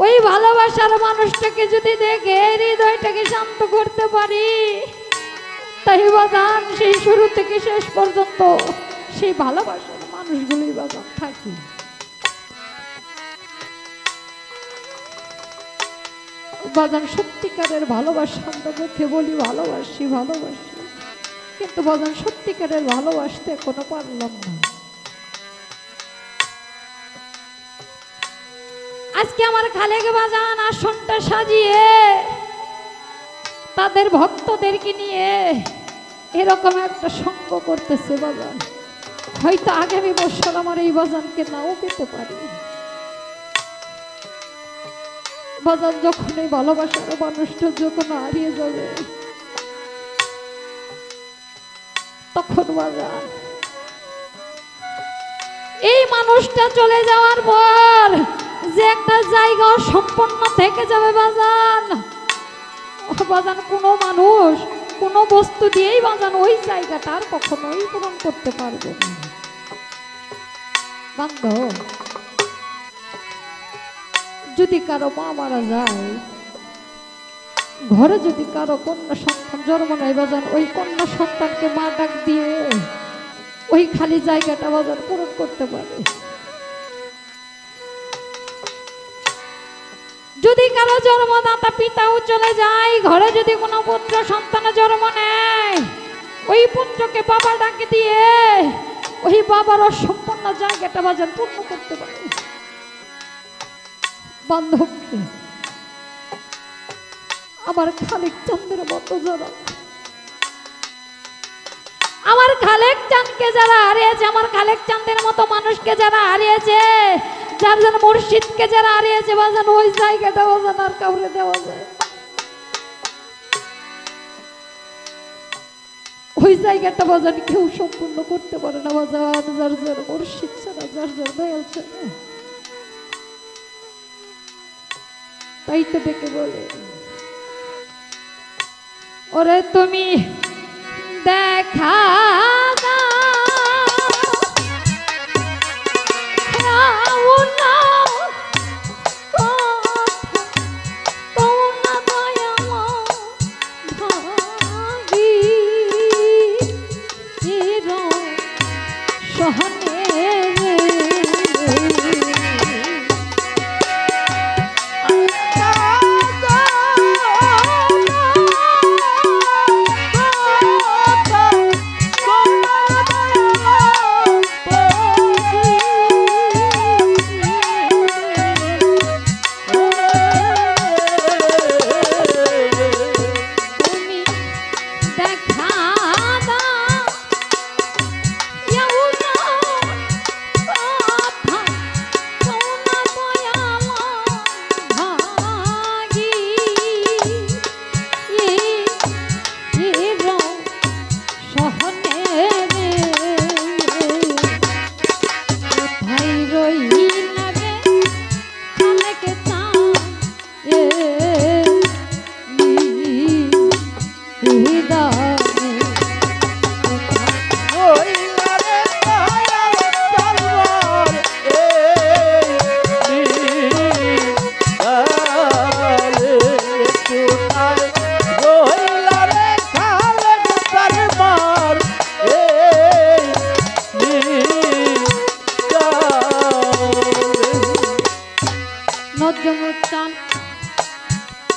ওই ভালোবাসার মানুষটাকে যদি দেখে হৃদয়টাকে শান্ত করতে পারি, তাই বাজান সেই শুরু থেকে শেষ পর্যন্ত সেই ভালোবাসার মানুষগুলোই বাজান থাকি। বাজান সত্যিকারের ভালোবাসা আমরা মুখে বলি ভালোবাসি ভালোবাসি, কিন্তু বাজান সত্যিকারের ভালোবাসতে কোনো পারলাম না। আজকে আমার খালেক বাজান আসনটা সাজিয়ে তাদের ভক্তদেরকে নিয়ে এরকম একটা সঙ্গ করতেছে বাজান। হয়তো আগামী বছর আমার এই বাজানকে নাও পেতে পারি। বাজান যখন এই ভালোবাসার মানুষটা যখন হারিয়ে যাবে, তখন বাজান এই মানুষটা চলে যাওয়ার পর যে একটা জায়গা সম্পন্ন থেকে যাবে বাজান, বাজান কোনো মানুষ কোনো বস্তু দিয়েই বাজান ওই জায়গাটা আর কখনোই পূরণ করতে পারবে না। বান্ধব, যদি কারো মা মারা যায়, ঘরে যদি কারো কন্যা সন্তান জন্ম নেয় বাজান, ওই কন্যা সন্তানকে মা ডাক দিয়ে ওই খালি জায়গাটা বাজান পূরণ করতে পারে। যদি কারো জন্মদাতা পিতাও চলে যায়, ঘরে যদি কোনো পুত্র সন্তান জন্ম নেয়, ওই পুত্রকে বাবা ডাকে দিয়ে ওই বাবার অসম্পূর্ণ জায়গাটা বাজান পূর্ণ করতে পারে। বান্ধবকে আমার খালেক চাঁদের মতো যারা, আমার খালেক চাঁদকে যারা হারিয়েছে, আমার খালেক চাঁদের মতো মানুষকে যারা হারিয়েছে, যার যেন মুর্শিদকে যারা হারিয়েছে বাজান, ওই জায়গাটা বাজান আর কাউরে দেওয়া যায়, ওই জায়গাটা বাজান কেউ সম্পূর্ণ করতে পারে না বাজান, যার যার মুর্শিদ ছাড়া, যার যার দয়াল ছাড়া। তাই তো ডেকে বলে, ওরে তুমি দেখা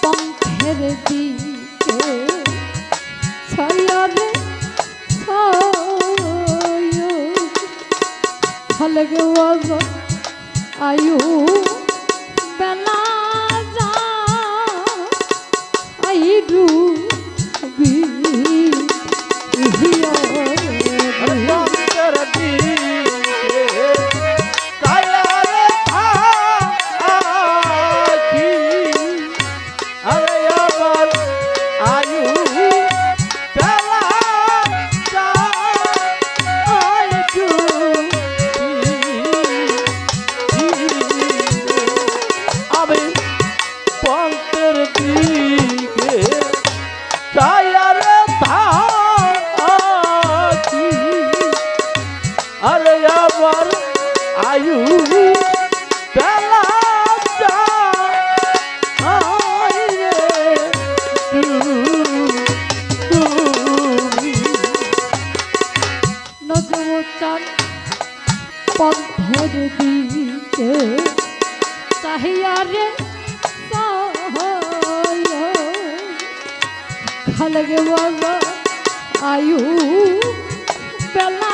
পন্থের দিকে ছায়ারে খালেক বাজান আয়ু বেলা যা আই ডুবি চাহিয়া রে খালগে বাবা আয়ু বেলা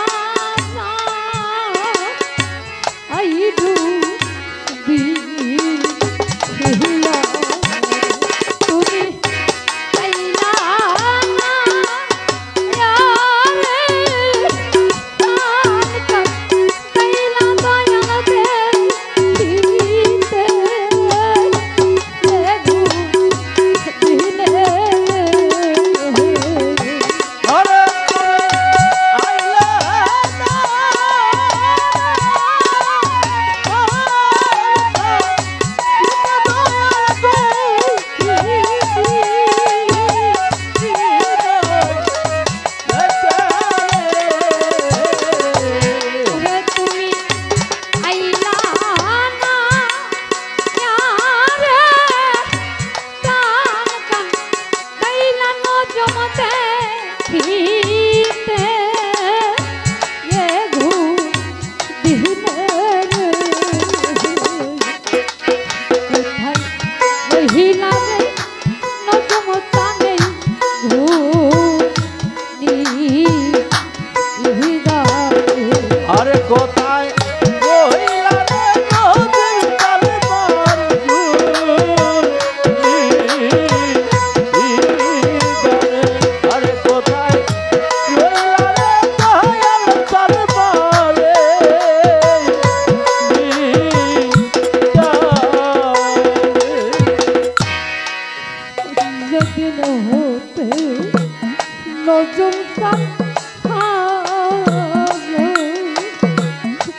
আইডু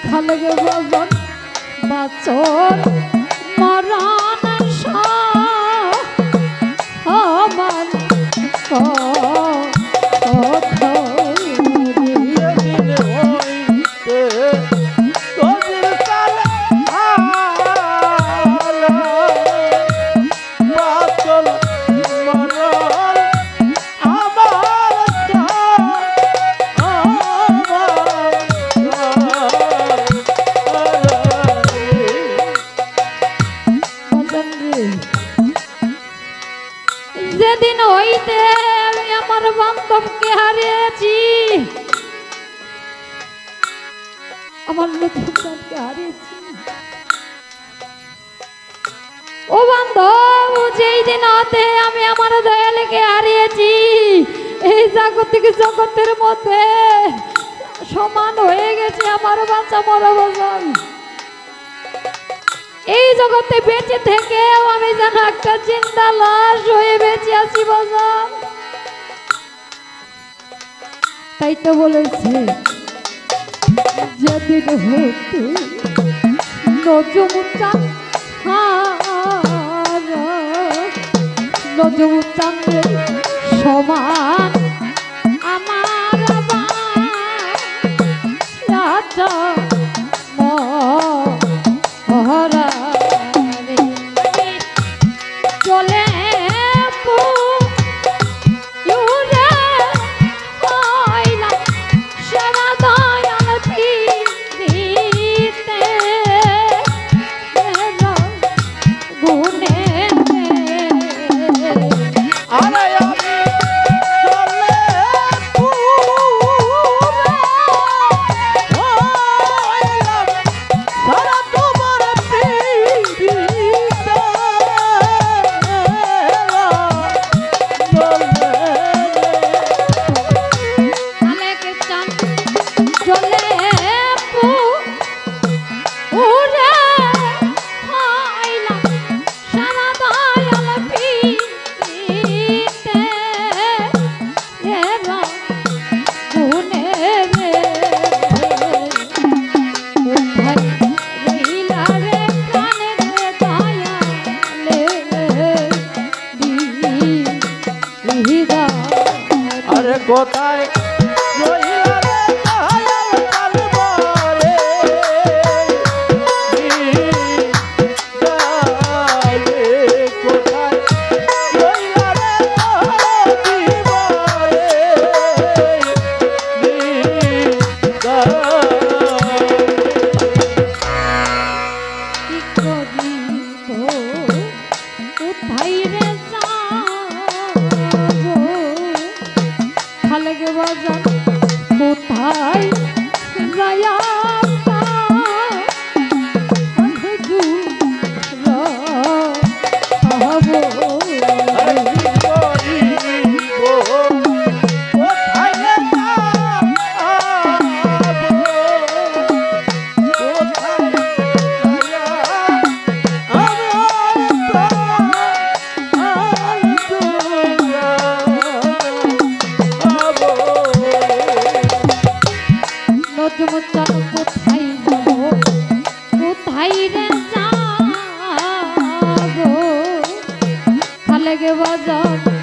খালগে বাজান বাচর মরণ আমার যেদিন হইতে আমি আমার বান্ধবকে হারিয়েছি, আমার লক্ষ্মণকে হারিয়েছি। ও বান্ধব, যেই দিন হতে আমি আমার দয়ালকে হারিয়েছি, এই জাগতিক জগতের মধ্যে সমান হয়ে গেছে আমার বাচ্চা মরবজন। এই জগতে বেঁচে থেকেও আমি যেন একটা জিন্দা লাশ হয়ে বেঁচে আছি বাজান। তাই তো বলেছে যেদিন হতে নজমুচান নজমুচানের সমান আমার বাচ্চা মহারা চলে সারা দয়াল পীড়িতে গুনে কোথায় বাজান